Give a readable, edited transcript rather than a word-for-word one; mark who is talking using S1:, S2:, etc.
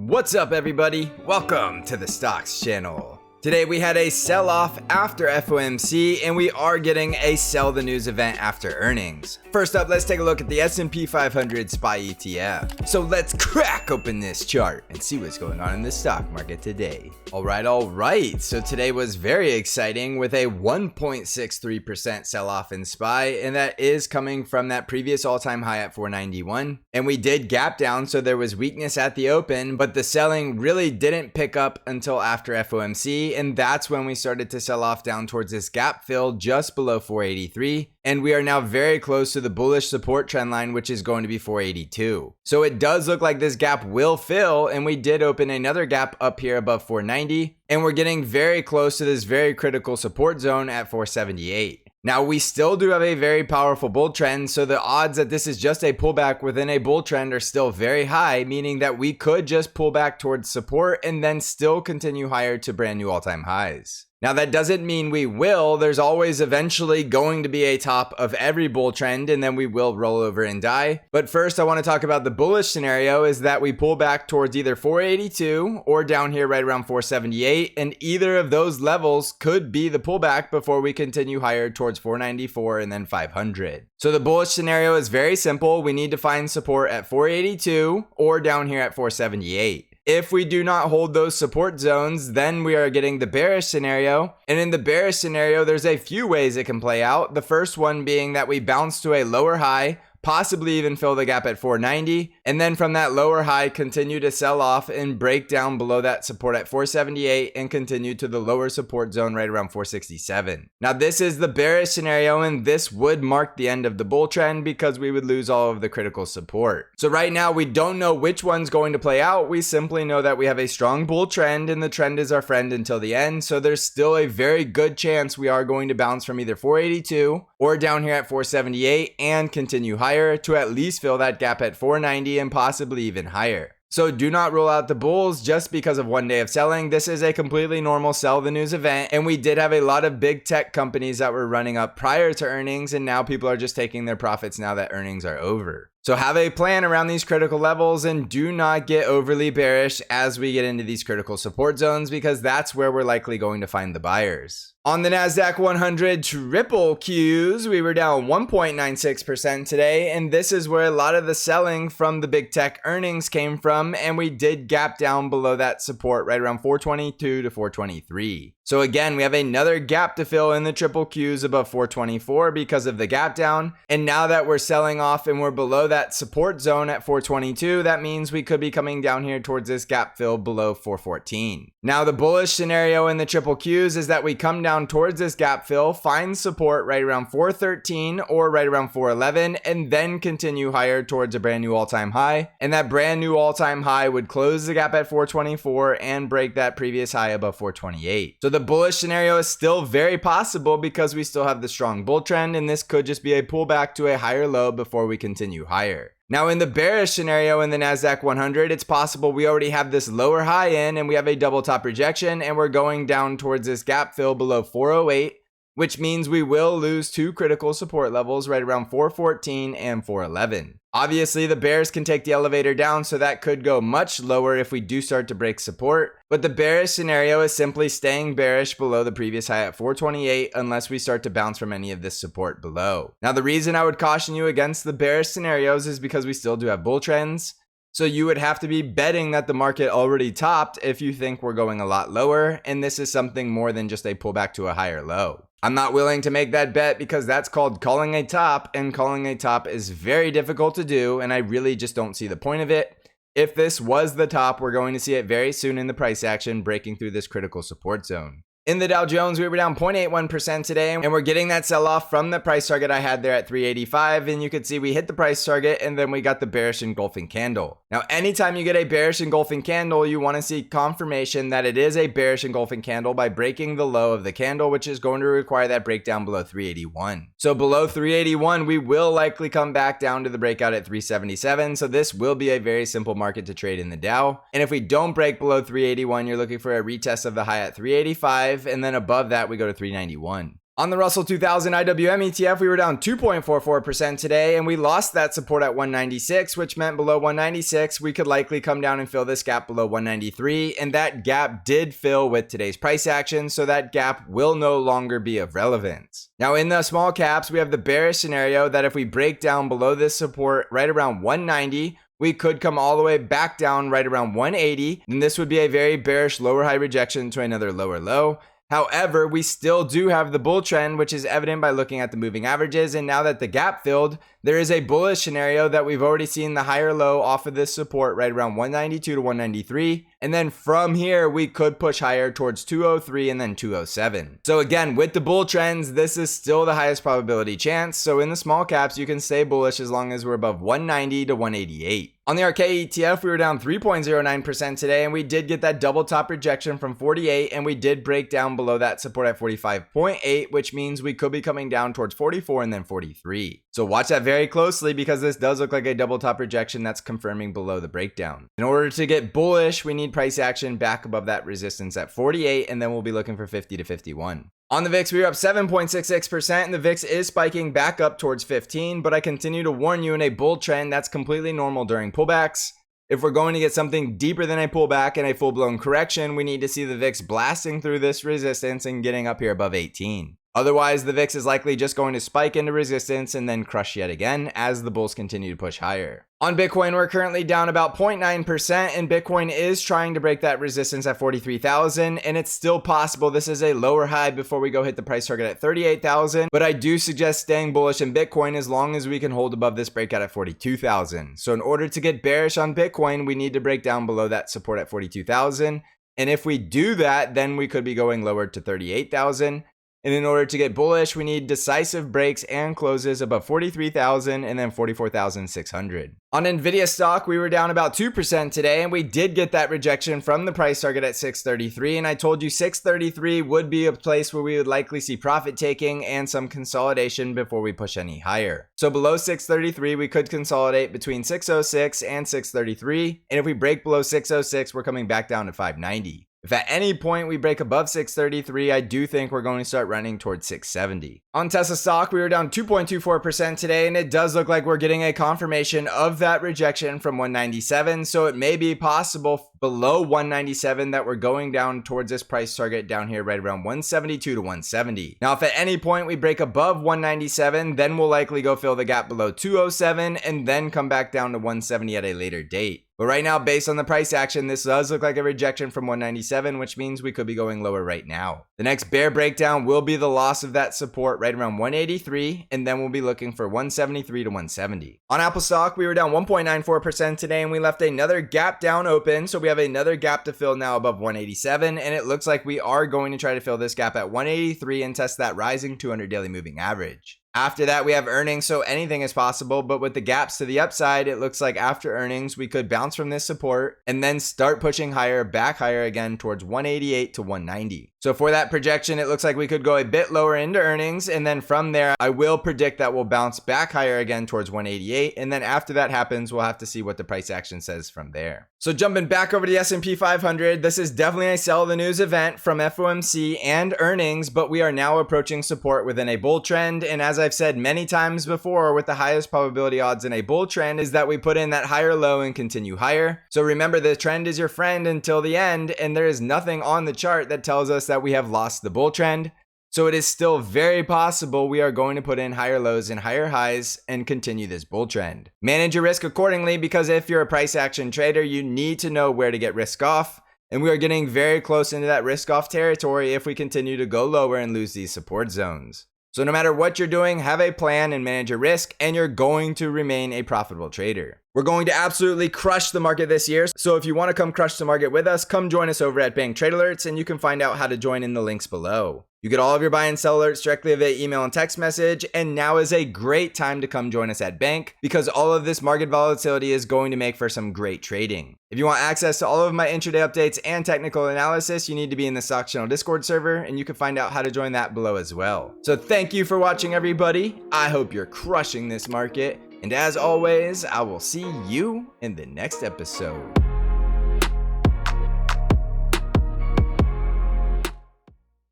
S1: What's up everybody? Welcome to the Stocks channel. Today we had a sell-off after FOMC and we are getting a sell the news event after earnings. First up, let's take a look at the S&P 500 SPY ETF. So let's crack open this chart and see what's going on in the stock market today. Alright, so today was very exciting with a 1.63% sell-off in SPY, and that is coming from that previous all-time high at 491. And we did gap down, so there was weakness at the open, but the selling really didn't pick up until after FOMC, and that's when we started to sell off down towards this gap fill just below 483. And we are now very close to the bullish support trend line, which is going to be 482. So it does look like this gap will fill, and we did open another gap up here above 490, and we're getting very close to this very critical support zone at 478. Now, we still do have a very powerful bull trend, so the odds that this is just a pullback within a bull trend are still very high, meaning that we could just pull back towards support and then still continue higher to brand new all-time highs. Now, that doesn't mean we will. There's always eventually going to be a top of every bull trend, and then we will roll over and die. But first, I want to talk about the bullish scenario is that we pull back towards either 482 or down here right around 478, and either of those levels could be the pullback before we continue higher towards 494 and then 500. So the bullish scenario is very simple. We need to find support at 482 or down here at 478. If we do not hold those support zones, then we are getting the bearish scenario. And in the bearish scenario, there's a few ways it can play out. The first one being that we bounce to a lower high, possibly even fill the gap at 490, and then from that lower high continue to sell off and break down below that support at 478 and continue to the lower support zone right around 467. Now this is the bearish scenario, and this would mark the end of the bull trend because we would lose all of the critical support. So right now we don't know which one's going to play out. We simply know that we have a strong bull trend and the trend is our friend until the end. So there's still a very good chance we are going to bounce from either 482 or down here at 478 and continue higher to at least fill that gap at 490 and possibly even higher. So do not rule out the bulls just because of one day of selling. This is a completely normal sell the news event, and we did have a lot of big tech companies that were running up prior to earnings, and now people are just taking their profits now that earnings are over. So have a plan around these critical levels and do not get overly bearish as we get into these critical support zones, because that's where we're likely going to find the buyers. On the NASDAQ 100 triple Qs, we were down 1.96% today, and this is where a lot of the selling from the big tech earnings came from, and we did gap down below that support right around 422 to 423. So again, we have another gap to fill in the triple Qs above 424 because of the gap down, and now that we're selling off and we're below that support zone at 422, that means we could be coming down here towards this gap fill below 414. Now the bullish scenario in the triple Qs is that we come down towards this gap fill, find support right around 413 or right around 411, and then continue higher towards a brand new all-time high. And that brand new all-time high would close the gap at 424 and break that previous high above 428. So the bullish scenario is still very possible because we still have the strong bull trend, and this could just be a pullback to a higher low before we continue higher. Now in the bearish scenario in the NASDAQ 100, it's possible we already have this lower high in and we have a double top rejection and we're going down towards this gap fill below 408, which means we will lose two critical support levels right around 414 and 411. Obviously, the bears can take the elevator down, so that could go much lower if we do start to break support. But the bearish scenario is simply staying bearish below the previous high at 428 unless we start to bounce from any of this support below. Now, the reason I would caution you against the bearish scenarios is because we still do have bull trends. So you would have to be betting that the market already topped if you think we're going a lot lower, and this is something more than just a pullback to a higher low. I'm not willing to make that bet because that's called calling a top, and calling a top is very difficult to do, and I really just don't see the point of it. If this was the top, we're going to see it very soon in the price action breaking through this critical support zone. In the Dow Jones, we were down 0.81% today, and we're getting that sell-off from the price target I had there at 385, and you could see we hit the price target, and then we got the bearish engulfing candle. Now, anytime you get a bearish engulfing candle, you want to see confirmation that it is a bearish engulfing candle by breaking the low of the candle, which is going to require that breakdown below 381. So below 381, we will likely come back down to the breakout at 377, so this will be a very simple market to trade in the Dow. And if we don't break below 381, you're looking for a retest of the high at 385, and then above that we go to 391. On the Russell 2000 IWM ETF, we were down 2.44% today, and we lost that support at 196, which meant below 196, we could likely come down and fill this gap below 193, and that gap did fill with today's price action, so that gap will no longer be of relevance. Now, in the small caps, we have the bearish scenario that if we break down below this support right around 190, we could come all the way back down right around 180, and this would be a very bearish lower high rejection to another lower low. However, we still do have the bull trend, which is evident by looking at the moving averages. And now that the gap filled, there is a bullish scenario that we've already seen the higher low off of this support right around 192 to 193. And then from here, we could push higher towards 203 and then 207. So again, with the bull trends, this is still the highest probability chance. So in the small caps, you can stay bullish as long as we're above 190 to 188. On the ARKK ETF, we were down 3.09% today, and we did get that double top rejection from 48, and we did break down below that support at 45.8, which means we could be coming down towards 44 and then 43. So watch that very closely because this does look like a double top rejection that's confirming below the breakdown. In order to get bullish, we need price action back above that resistance at 48, and then we'll be looking for 50 to 51. On the VIX, we were up 7.66%, and the VIX is spiking back up towards 15, but I continue to warn you in a bull trend, that's completely normal during pullbacks. If we're going to get something deeper than a pullback and a full-blown correction, we need to see the VIX blasting through this resistance and getting up here above 18. Otherwise, the VIX is likely just going to spike into resistance and then crush yet again as the bulls continue to push higher. On Bitcoin, we're currently down about 0.9%, and Bitcoin is trying to break that resistance at 43,000, and it's still possible this is a lower high before we go hit the price target at 38,000, but I do suggest staying bullish in Bitcoin as long as we can hold above this breakout at 42,000. So in order to get bearish on Bitcoin, we need to break down below that support at 42,000, and if we do that, then we could be going lower to 38,000. And in order to get bullish, we need decisive breaks and closes above 43,000 and then 44,600. On Nvidia stock, we were down about 2% today, and we did get that rejection from the price target at 633. And I told you 633 would be a place where we would likely see profit taking and some consolidation before we push any higher. So below 633, we could consolidate between 606 and 633. And if we break below 606, we're coming back down to 590. If at any point we break above 633, I do think we're going to start running towards 670. On Tesla stock, we were down 2.24% today, and it does look like we're getting a confirmation of that rejection from 197. So it may be possible below 197 that we're going down towards this price target down here right around 172 to 170. Now, if at any point we break above 197, then we'll likely go fill the gap below 207 and then come back down to 170 at a later date. But right now, based on the price action, this does look like a rejection from 197, which means we could be going lower right now. The next bear breakdown will be the loss of that support right around 183, and then we'll be looking for 173 to 170. On Apple stock, we were down 1.94% today, and we left another gap down open, so we have another gap to fill now above 187, and it looks like we are going to try to fill this gap at 183 and test that rising 200 daily moving average. After that, we have earnings, so anything is possible, but with the gaps to the upside, it looks like after earnings, we could bounce from this support and then start pushing higher, back higher again towards 188 to 190. So for that projection, it looks like we could go a bit lower into earnings, and then from there, I will predict that we'll bounce back higher again towards 188, and then after that happens, we'll have to see what the price action says from there. So jumping back over to the S&P 500, this is definitely a sell the news event from FOMC and earnings, but we are now approaching support within a bull trend, and as I've said many times before, with the highest probability odds in a bull trend is that we put in that higher low and continue higher. So remember, the trend is your friend until the end, and there is nothing on the chart that tells us that we have lost the bull trend. So it is still very possible we are going to put in higher lows and higher highs and continue this bull trend. Manage your risk accordingly, because if you're a price action trader, you need to know where to get risk off. And we are getting very close into that risk off territory if we continue to go lower and lose these support zones. So no matter what you're doing, have a plan and manage your risk, and you're going to remain a profitable trader. We're going to absolutely crush the market this year. So if you want to come crush the market with us, come join us over at Bank Trade Alerts, and you can find out how to join in the links below. You get all of your buy and sell alerts directly via email and text message, and now is a great time to come join us at Bank, because all of this market volatility is going to make for some great trading. If you want access to all of my intraday updates and technical analysis, you need to be in the Stock Channel Discord server, and you can find out how to join that below as well. So thank you for watching, everybody. I hope you're crushing this market, and as always, I will see you in the next episode.